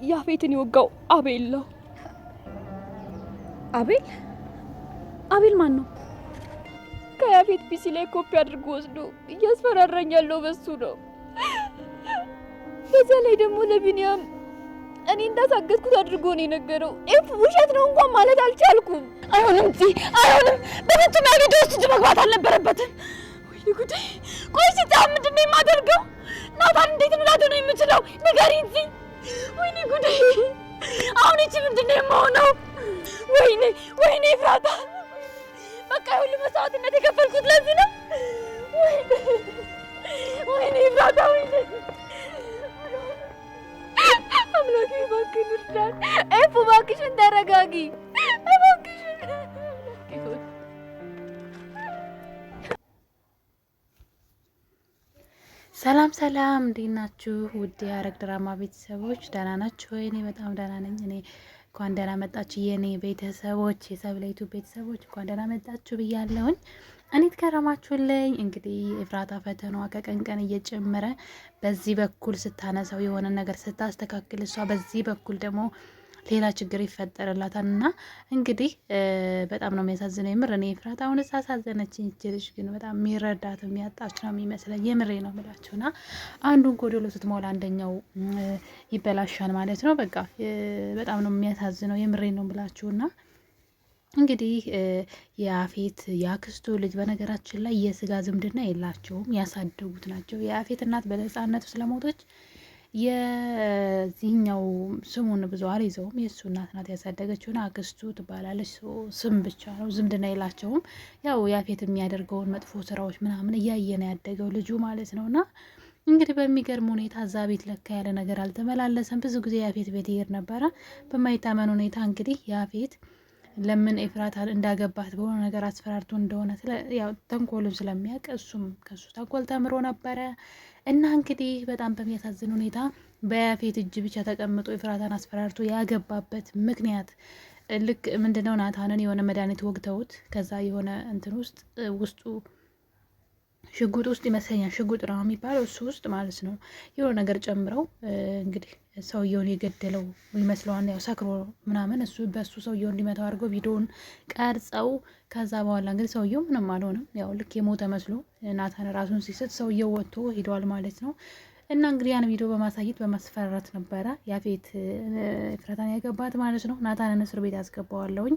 ያፌትን የወጋው አቤል ነው። አቤል ማን ነው? ከያፌት ፒሲ ላይ ኮፒ አድርጎ ወስዶ እያስፈራራኝ ያለው በሱ ነው። በዛ ላይ ደግሞ ለቢኒያም እኔ እንዳሳገድኩት አድርጎ ነው የነገረው። ውሸት ነው እንኳን ማለት አልቻልኩም። አይሆንም፣ በፍጹም ያ ቪዲዮ ውስጥ መግባት አልነበረበትም። ወይኔ ጉዴ! ቆይ ሲጣም ምንድነው የማደርገው? ናታን እንዴት ነው የምችለው? ንገሪኝ እንጂ። ወይኔ ጉዴ! አሁን እቺ ምንድነው የማሆነው? ወይኔ ፍራታ! በቃ ሁሉ መስዋዕትነት የከፈልኩት ለዚህ ነው። ወይኔ ፍራታ! አምላኬ እባክህን እርዳን። እባክሽን ተረጋጊ እባክሽን። ሰላም እንዴት ናችሁ? ውድ የሐረግ ድራማ ቤተሰቦች ደህና ናችሁ ወይ? እኔ በጣም ደህና ነኝ። እኔ እንኳን ደህና መጣችሁ የኔ ቤተሰቦች፣ የሰብለ ዩቲዩብ ቤተሰቦች እንኳን ደህና መጣችሁ ብያለሁኝ። እኔ ተከረማችሁልኝ። እንግዲህ ኤፍራታ ፈተናዋ ከቀን ቀን እየጨመረ በዚህ በኩል ስታነሳው የሆነ ነገር ስታስተካክል፣ እሷ በዚህ በኩል ደግሞ ሌላ ችግር ይፈጠርላታል። እና እንግዲህ በጣም ነው የሚያሳዝነው። የምር እኔ ኤፍራታ አሁን ሳሳዘነችኝ። ይችልሽ ግን በጣም የሚረዳት የሚያጣች ነው የሚመስለኝ። የምሬ ነው የምላችሁና አንዱን ጎዶሎ ስትሞላ አንደኛው ይበላሻል ማለት ነው። በቃ በጣም ነው የሚያሳዝነው። የምሬ ነው የምላችሁና እንግዲህ የያፌት የአክስቱ ልጅ በነገራችን ላይ የስጋ ዝምድና የላቸውም፣ ያሳደጉት ናቸው። የያፌት እናት በነፃነቱ ስለሞቶች የዚህኛው ስሙን ብዙ አልይዘውም። የእሱ እናት ናት ያሳደገችውና አክስቱ ትባላለች። ስም ብቻ ነው፣ ዝምድና የላቸውም። ያው ያፌት የሚያደርገውን መጥፎ ስራዎች ምናምን እያየ ነው ያደገው ልጁ ማለት ነው። እና እንግዲህ በሚገርም ሁኔታ እዛ ቤት ለካ ያለ ነገር አልተመላለሰም። ብዙ ጊዜ ያፌት ቤት ይሄድ ነበረ። በማይታመን ሁኔታ እንግዲህ ያፌት ለምን ኤፍራታን እንዳገባት በሆነ ነገር አስፈራርቶ እንደሆነ ያው ተንኮሉን ስለሚያውቅ እሱም ከሱ ተንኮል ተምሮ ነበረ። እና እንግዲህ በጣም በሚያሳዝን ሁኔታ በያፌት እጅ ብቻ ተቀምጦ ኤፍራታን አስፈራርቶ ያገባበት ምክንያት ልክ ምንድነው ናታንን የሆነ መድኃኒት ወግተውት ከዛ የሆነ እንትን ውስጡ ሽጉጥ ውስጥ ይመስለኛል፣ ሽጉጥ ነው የሚባለው እሱ ውስጥ ማለት ነው የሆነ ነገር ጨምረው እንግዲህ ሰውየውን የገደለው ይመስለዋል። ያው ሰክሮ ምናምን እሱ በሱ ሰውየውን እንዲመታው አድርገው ቪዲዮውን ቀርጸው ከዛ በኋላ እንግዲህ ሰውየው ምንም አልሆነም። ያው ልክ የሞተ መስሎ ናታን ራሱን ሲስት ሰውየው ወጥቶ ሄደዋል ማለት ነው። እና እንግዲህ ያን ቪዲዮ በማሳየት በማስፈራራት ነበረ ያፌት ኤፍራታን ያገባት ማለት ነው። ናታንን እስር ቤት ያስገባዋለሁኝ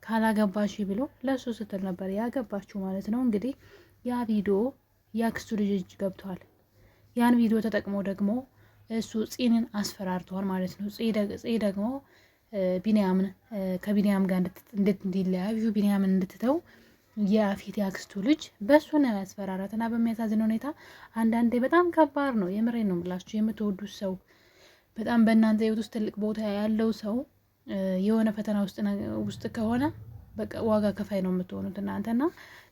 ካላገባሽ ብሎ ለሱ ስትል ነበር ያገባችሁ ማለት ነው። እንግዲህ ያ ቪዲዮ የአክስቱ ልጅ እጅ ገብቷል። ያን ቪዲዮ ተጠቅሞ ደግሞ እሱ ፂንን አስፈራርተዋል ማለት ነው። ፂ ደግሞ ቢንያምን ከቢንያም ጋር እንዲለያዩ ቢንያምን እንድትተው የያፌት የአክስቱ ልጅ በእሱ ነው ያስፈራራት። እና በሚያሳዝን ሁኔታ አንዳንዴ በጣም ከባድ ነው። የምሬን ነው ብላችሁ የምትወዱት ሰው በጣም በእናንተ ህይወት ውስጥ ትልቅ ቦታ ያለው ሰው የሆነ ፈተና ውስጥ ከሆነ በቃ ዋጋ ከፋይ ነው የምትሆኑት እናንተና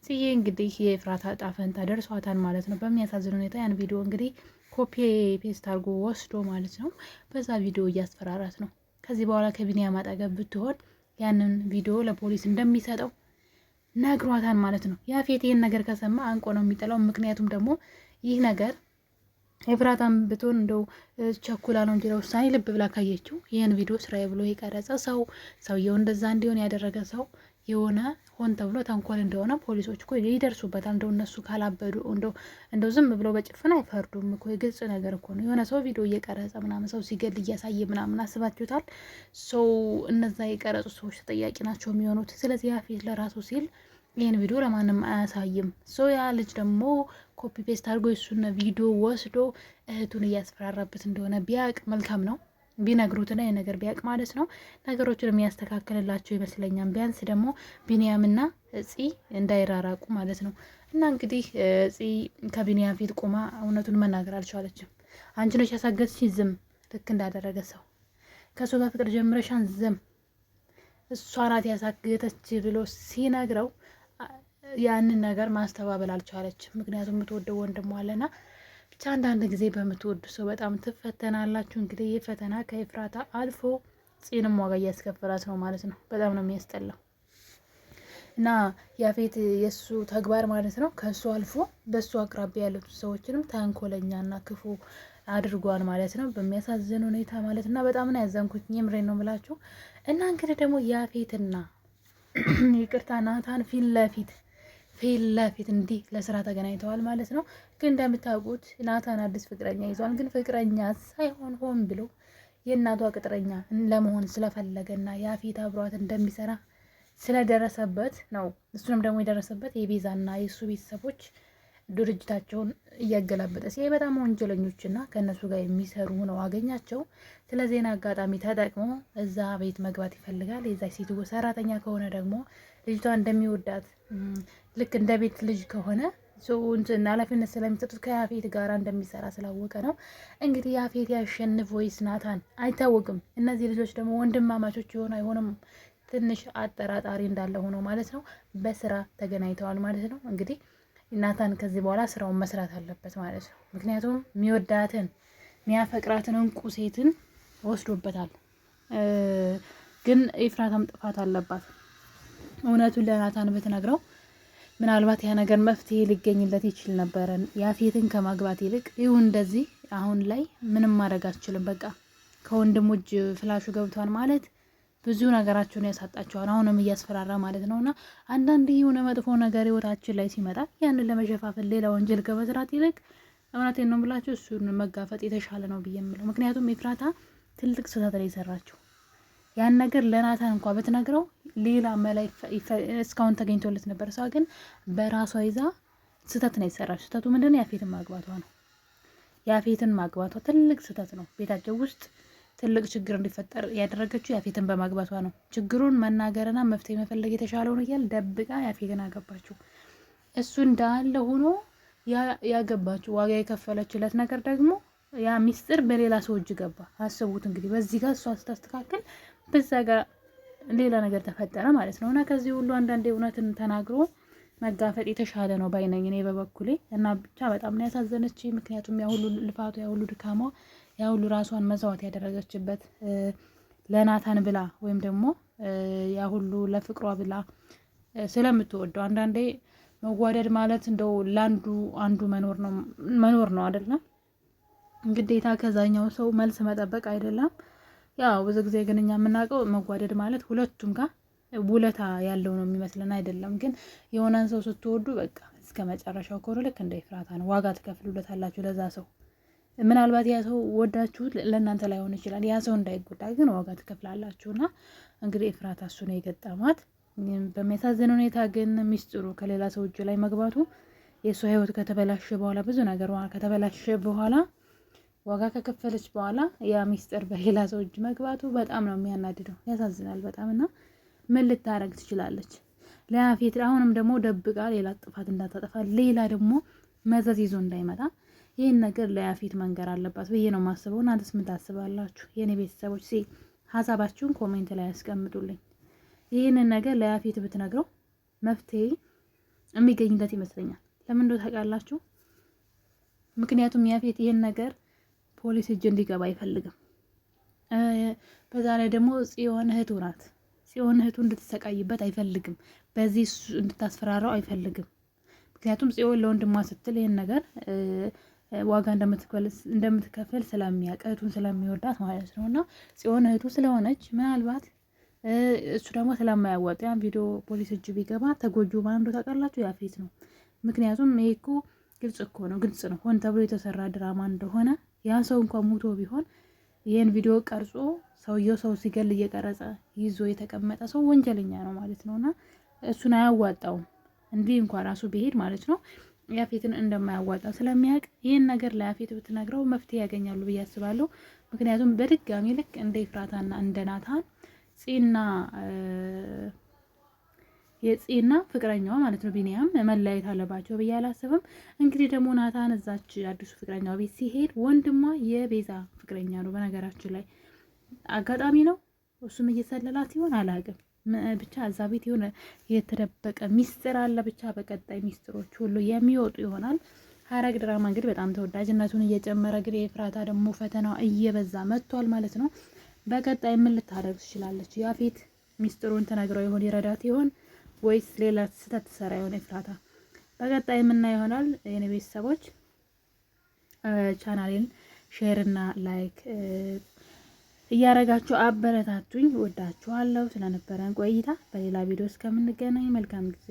ጽዬ እንግዲህ የኤፍራታ ዕጣ ፈንታ ደርሷታል ማለት ነው። በሚያሳዝን ሁኔታ ያን ቪዲዮ እንግዲህ ኮፒ ፔስት አድርጎ ወስዶ ማለት ነው በዛ ቪዲዮ እያስፈራራት ነው። ከዚህ በኋላ ከቢንያም አጠገብ ብትሆን ያንን ቪዲዮ ለፖሊስ እንደሚሰጠው ነግሯታል ማለት ነው። ያፌት ይህን ነገር ከሰማ አንቆ ነው የሚጠላው። ምክንያቱም ደግሞ ይህ ነገር ኤፍራታም ብትሆን እንደው ቸኩላ ነው እንጂ ለውሳኔ ልብ ብላ ካየችው ይህን ቪዲዮ ስራዬ ብሎ የቀረጸ ሰውየው እንደዛ እንዲሆን ያደረገ ሰው የሆነ ሆን ተብሎ ተንኮል እንደሆነ ፖሊሶች እኮ ይደርሱበታል። እንደው እነሱ ካላበዱ እንደው ዝም ብለው በጭፍን አይፈርዱም እኮ። የግልጽ ነገር እኮ ነው። የሆነ ሰው ቪዲዮ እየቀረጸ ምናምን ሰው ሲገል እያሳየ ምናምን አስባችሁታል? ሰው እነዛ የቀረጹ ሰዎች ተጠያቂ ናቸው የሚሆኑት። ስለዚህ ያፌት ለራሱ ሲል ይህን ቪዲዮ ለማንም አያሳይም። ያ ልጅ ደግሞ ኮፒ ፔስት አድርጎ የሱን ቪዲዮ ወስዶ እህቱን እያስፈራራበት እንደሆነ ቢያቅ መልካም ነው። ቢነግሩትና የነገር ቢያቅ ማለት ነው ነገሮችን የሚያስተካክልላቸው ይመስለኛል። ቢያንስ ደግሞ ቢንያምና ፂ እንዳይራራቁ ማለት ነው። እና እንግዲህ ፂ ከቢንያም ፊት ቆማ እውነቱን መናገር አልቻለችም። አንቺ ነሽ ያሳገዝሽኝ፣ ዝም ልክ እንዳደረገ ሰው ከእሱ ጋር ፍቅር ጀምረሻን ዝም፣ እሷ ናት ያሳገተች ብሎ ሲነግረው ያንን ነገር ማስተባበል አልቻለችም። ምክንያቱም የምትወደው ወንድሟ አለና ብቻ አንዳንድ ጊዜ በምትወዱ ሰው በጣም ትፈተናላችሁ። እንግዲህ ይህ ፈተና ከኤፍራታ አልፎ ፂንም ዋጋ እያስከፈላት ነው ማለት ነው። በጣም ነው የሚያስጠላው። እና ያፌት የእሱ ተግባር ማለት ነው ከእሱ አልፎ በእሱ አቅራቢያ ያሉት ሰዎችንም ተንኮለኛና ክፉ አድርጓል ማለት ነው፣ በሚያሳዝን ሁኔታ ማለት እና በጣም ነው ያዘንኩት። የምሬን ነው የምላችሁ። እና እንግዲህ ደግሞ ያፌትና ይቅርታ ናታን ፊት ለፊት እንዲህ ለስራ ተገናኝተዋል ማለት ነው። ግን እንደምታውቁት ናታን አዲስ ፍቅረኛ ይዟል። ግን ፍቅረኛ ሳይሆን ሆን ብሎ የእናቷ ቅጥረኛ ለመሆን ስለፈለገና ያፌት አብሯት እንደሚሰራ ስለደረሰበት ነው። እሱንም ደግሞ የደረሰበት የቤዛና የእሱ ቤተሰቦች ድርጅታቸውን እያገላበጠ ሲሄ በጣም ወንጀለኞችና ከእነሱ ጋር የሚሰሩ ነው አገኛቸው። ስለዚህ አጋጣሚ ተጠቅሞ እዛ ቤት መግባት ይፈልጋል። የዛ ሴት ሰራተኛ ከሆነ ደግሞ ልጅቷ እንደሚወዳት ልክ እንደ ቤት ልጅ ከሆነ ኃላፊነት ስለሚሰጡት ከያፌት ጋር እንደሚሰራ ስላወቀ ነው። እንግዲህ ያፌት ያሸንፍ ወይስ ናታን አይታወቅም። እነዚህ ልጆች ደግሞ ወንድማማቾች የሆኑ አይሆንም፣ ትንሽ አጠራጣሪ እንዳለ ሆኖ ማለት ነው። በስራ ተገናኝተዋል ማለት ነው። እንግዲህ ናታን ከዚህ በኋላ ስራውን መስራት አለበት ማለት ነው። ምክንያቱም የሚወዳትን የሚያፈቅራትን እንቁ ሴትን ወስዶበታል። ግን ኤፍራታም ጥፋት አለባት። እውነቱን ለናታን ብትነግረው ምናልባት ያ ነገር መፍትሄ ሊገኝለት ይችል ነበረ። ያፌትን ከማግባት ይልቅ ይሁን እንደዚህ አሁን ላይ ምንም ማድረግ አትችልም። በቃ ከወንድሙ እጅ ፍላሹ ገብቷል ማለት ብዙ ነገራቸውን ያሳጣቸዋል። አሁንም እያስፈራራ ማለት ነው። እና አንዳንድ የሆነ መጥፎ ነገር ህይወታችን ላይ ሲመጣ ያንን ለመሸፋፈል ሌላ ወንጀል ከመስራት ይልቅ እውነቴን ነው ብላችሁ እሱን መጋፈጥ የተሻለ ነው ብዬ የምለው። ምክንያቱም ኤፍራታ ትልቅ ስህተት ላይ የሰራችው ያን ነገር ለናታን እንኳ ብትነግረው ሌላ መላ እስካሁን ተገኝቶለት ነበር። እሷ ግን በራሷ ይዛ ስህተት ነው የሰራችው። ስህተቱ ምንድን ነው? ያፌትን ማግባቷ ነው። ያፌትን ማግባቷ ትልቅ ስህተት ነው። ቤታቸው ውስጥ ትልቅ ችግር እንዲፈጠር ያደረገችው ያፌትን በማግባቷ ነው። ችግሩን መናገርና መፍትሄ መፈለግ የተሻለው ነው እያል ደብቃ ያፌትን አገባችው። እሱ እንዳለ ሆኖ ያገባችው ዋጋ የከፈለችለት ነገር ደግሞ ያ ሚስጥር በሌላ ሰው እጅ ገባ። አስቡት እንግዲህ በዚህ ጋር እሷ ስታስተካከል በዛ ጋር ሌላ ነገር ተፈጠረ ማለት ነው። እና ከዚህ ሁሉ አንዳንዴ እውነትን ተናግሮ መጋፈጥ የተሻለ ነው ባይነኝ እኔ በበኩሌ። እና ብቻ በጣም ነው ያሳዘነች። ምክንያቱም ያ ሁሉ ልፋቷ፣ ያ ሁሉ ድካሟ፣ ያ ሁሉ ራሷን መዛወት ያደረገችበት ለናታን ብላ ወይም ደግሞ ያ ሁሉ ለፍቅሯ ብላ ስለምትወደው። አንዳንዴ መዋደድ ማለት እንደው ለአንዱ አንዱ መኖር ነው አይደለም፣ ግዴታ ከዛኛው ሰው መልስ መጠበቅ አይደለም። ያው ብዙ ጊዜ ግን እኛ የምናውቀው መዋደድ ማለት ሁለቱም ጋር ውለታ ያለው ነው የሚመስለን አይደለም። ግን የሆነን ሰው ስትወዱ በቃ እስከ መጨረሻው ከሆነ ልክ እንደ ኤፍራታ ነው፣ ዋጋ ትከፍሉለታላችሁ ለዛ ሰው። ምናልባት ያ ሰው ወዳችሁት ለእናንተ ላይሆን ይችላል። ያ ሰው እንዳይጎዳ ግን ዋጋ ትከፍላላችሁና እንግዲህ ኤፍራታ እሱ ነው የገጠማት። በሚያሳዝን ሁኔታ ግን ሚስጥሩ ከሌላ ሰው እጅ ላይ መግባቱ የእሷ ህይወት ከተበላሸ በኋላ ብዙ ነገር ከተበላሸ በኋላ ዋጋ ከከፈለች በኋላ ያ ሚስጥር በሌላ ሰው እጅ መግባቱ በጣም ነው የሚያናድደው። ያሳዝናል በጣም። እና ምን ልታረግ ትችላለች? ለያፌት አሁንም ደግሞ ደብቃ ሌላ ጥፋት እንዳታጠፋ፣ ሌላ ደግሞ መዘዝ ይዞ እንዳይመጣ ይህን ነገር ለያፌት መንገር አለባት ብዬ ነው የማስበው። እናንተስ ምን ታስባላችሁ? የእኔ ቤተሰቦች ሀሳባችሁን ኮሜንት ላይ ያስቀምጡልኝ። ይህንን ነገር ለያፌት ብትነግረው መፍትሄ የሚገኝለት ይመስለኛል። ለምን እንደው ታውቃላችሁ? ምክንያቱም ያፌት ይህን ነገር ፖሊስ እጅ እንዲገባ አይፈልግም። በዛ ላይ ደግሞ ጽዮን እህቱ ናት። ጽዮን እህቱ እንድትሰቃይበት አይፈልግም። በዚህ እንድታስፈራራው አይፈልግም። ምክንያቱም ጽዮን ለወንድሟ ስትል ይህን ነገር ዋጋ እንደምትከፍል ስለሚያውቅ እህቱን ስለሚወዳት ማለት ነው። እና ጽዮን እህቱ ስለሆነች ምናልባት እሱ ደግሞ ስለማያወጥ ያን ቪዲዮ ፖሊስ እጅ ቢገባ ተጎጁ ማን እንደው ታውቃላችሁ? ያፌት ነው። ምክንያቱም ይሄ እኮ ግልጽ እኮ ነው፣ ግልጽ ነው ሆን ተብሎ የተሰራ ድራማ እንደሆነ። ያ ሰው እንኳን ሙቶ ቢሆን ይህን ቪዲዮ ቀርጾ ሰውየው ሰው ሲገል እየቀረጸ ይዞ የተቀመጠ ሰው ወንጀለኛ ነው ማለት ነው። እና እሱን አያዋጣውም። እንዲህ እንኳን ራሱ ቢሄድ ማለት ነው ያፌትን እንደማያዋጣ ስለሚያውቅ ይህን ነገር ለያፌት ብትነግረው መፍትሄ ያገኛሉ ብዬ አስባለሁ። ምክንያቱም በድጋሚ ልክ እንደ ኤፍራታና እንደ ናታን የጽና ፍቅረኛዋ ማለት ነው ቢኒያም መለያየት አለባቸው ብዬ አላስብም። እንግዲህ ደግሞ ናታን እዛች አዲሱ ፍቅረኛው ቤት ሲሄድ ወንድሟ የቤዛ ፍቅረኛ ነው። በነገራችን ላይ አጋጣሚ ነው እሱም እየሰለላት ይሆን አላውቅም። ብቻ እዛ ቤት የሆነ የተደበቀ ሚስጥር አለ። ብቻ በቀጣይ ሚስጥሮች ሁሉ የሚወጡ ይሆናል። ሐረግ ድራማ እንግዲህ በጣም ተወዳጅነቱን እየጨመረ እንግዲህ ኤፍራታ ደግሞ ፈተናዋ እየበዛ መጥቷል ማለት ነው። በቀጣይ ምን ልታደርግ ትችላለች? ያፌት ሚስጥሩን ተነግረው ይሆን ይረዳት ይሆን ወይስ ሌላ ስህተት ትሰራ የሆነ ኤፍራታ? በቀጣይ የምናየው ይሆናል። የኔ ቤተሰቦች ቻናሌን ሼር እና ላይክ እያረጋችሁ አበረታቱኝ። ወዳችኋለሁ። ስለነበረን ቆይታ በሌላ ቪዲዮ እስከምንገናኝ መልካም ጊዜ